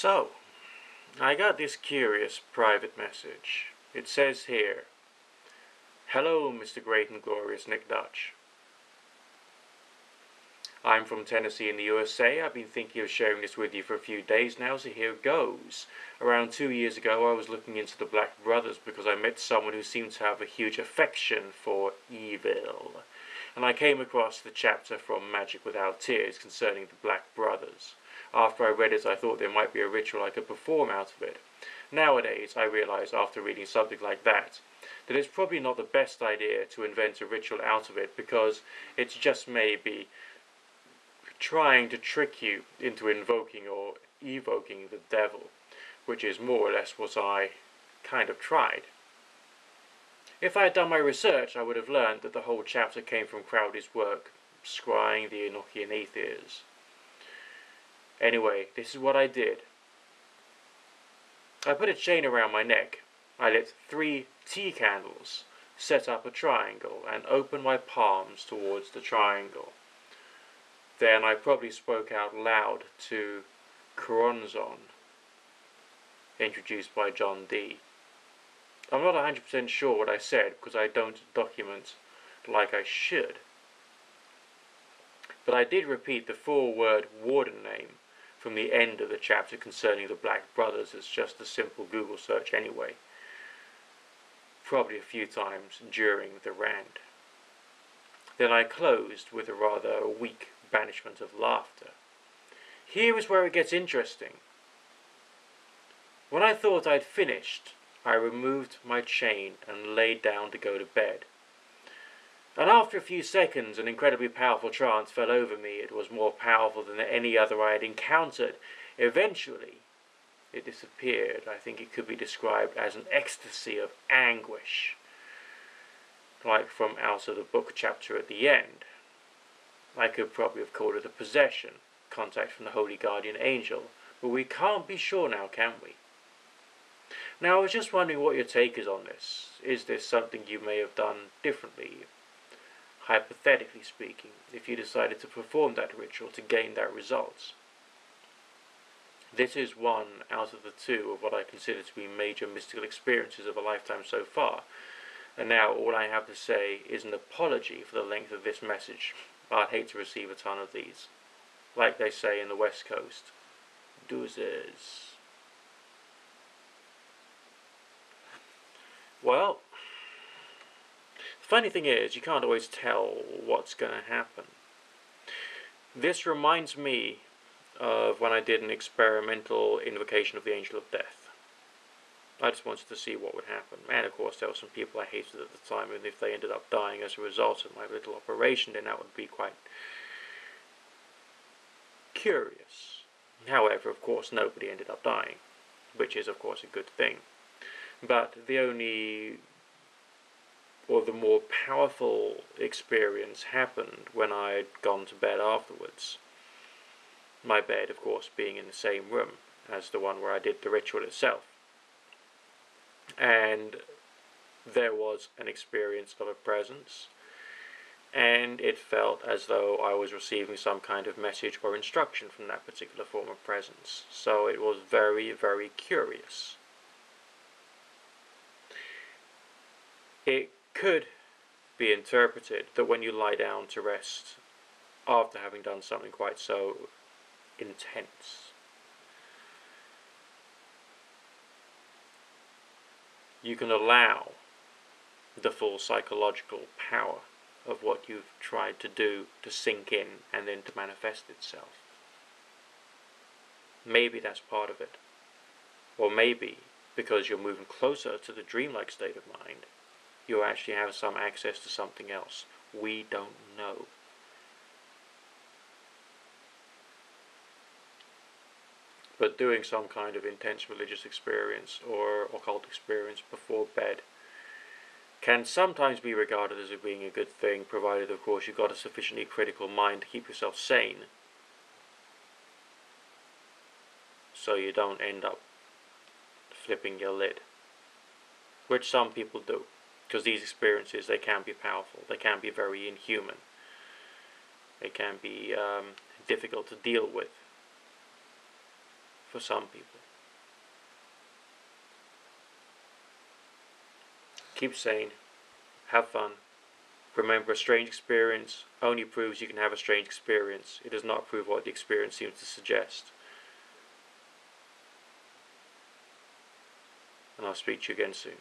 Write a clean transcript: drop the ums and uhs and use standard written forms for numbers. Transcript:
So, I got this curious private message. It says here, "Hello, Mr. Great and Glorious Nick Dutch. I'm from Tennessee in the USA. I've been thinking of sharing this with you for a few days now, so here goes. Around 2 years ago, I was looking into the Black Brothers because I met someone who seemed to have a huge affection for evil. And I came across the chapter from Magick Without Tears concerning the Black Brothers. After I read it, I thought there might be a ritual I could perform out of it. Nowadays, I realize after reading something like that it's probably not the best idea to invent a ritual out of it, because it's just maybe trying to trick you into invoking or evoking the devil, which is more or less what I kind of tried. If I had done my research, I would have learned that the whole chapter came from Crowley's work, Scrying the Enochian Atheists. Anyway, this is what I did. I put a chain around my neck. I lit 3 tea candles, set up a triangle, and opened my palms towards the triangle. Then I probably spoke out loud to Coronzon, introduced by John Dee. I'm not 100% sure what I said because I don't document like I should. But I did repeat the 4-word warden name from the end of the chapter concerning the Black Brothers as just a simple Google search anyway. Probably a few times during the rant. Then I closed with a rather weak banishment of laughter. Here is where it gets interesting. When I thought I'd finished, I removed my chain and laid down to go to bed. And after a few seconds, an incredibly powerful trance fell over me. It was more powerful than any other I had encountered. Eventually, it disappeared. I think it could be described as an ecstasy of anguish, like from out of the book chapter at the end. I could probably have called it a possession, contact from the Holy Guardian Angel, but we can't be sure now, can we? Now, I was just wondering what your take is on this. Is this something you may have done differently, hypothetically speaking, if you decided to perform that ritual to gain that result? This is one out of the 2 of what I consider to be major mystical experiences of a lifetime so far, and now all I have to say is an apology for the length of this message. I'd hate to receive a ton of these. Like they say in the West Coast, deuces. Well, the funny thing is, you can't always tell what's going to happen. This reminds me of when I did an experimental invocation of the Angel of Death. I just wanted to see what would happen. And of course there were some people I hated at the time, and if they ended up dying as a result of my little operation, then that would be quite curious. However, of course, nobody ended up dying, which is of course a good thing. But the more powerful experience happened when I'd gone to bed afterwards. My bed, of course, being in the same room as the one where I did the ritual itself. And there was an experience of a presence, and it felt as though I was receiving some kind of message or instruction from that particular form of presence. So it was very, very curious. It could be interpreted that when you lie down to rest after having done something quite so intense, you can allow the full psychological power of what you've tried to do to sink in and then to manifest itself. Maybe that's part of it. Or maybe, because you're moving closer to the dreamlike state of mind, you actually have some access to something else. We don't know. But doing some kind of intense religious experience or occult experience before bed can sometimes be regarded as being a good thing, provided of course you've got a sufficiently critical mind to keep yourself sane, so you don't end up flipping your lid, which some people do. Because these experiences, they can be powerful, they can be very inhuman, they can be difficult to deal with. for some people. Keep sane, have fun. Remember, a strange experience only proves you can have a strange experience. It does not prove what the experience seems to suggest. And I'll speak to you again soon.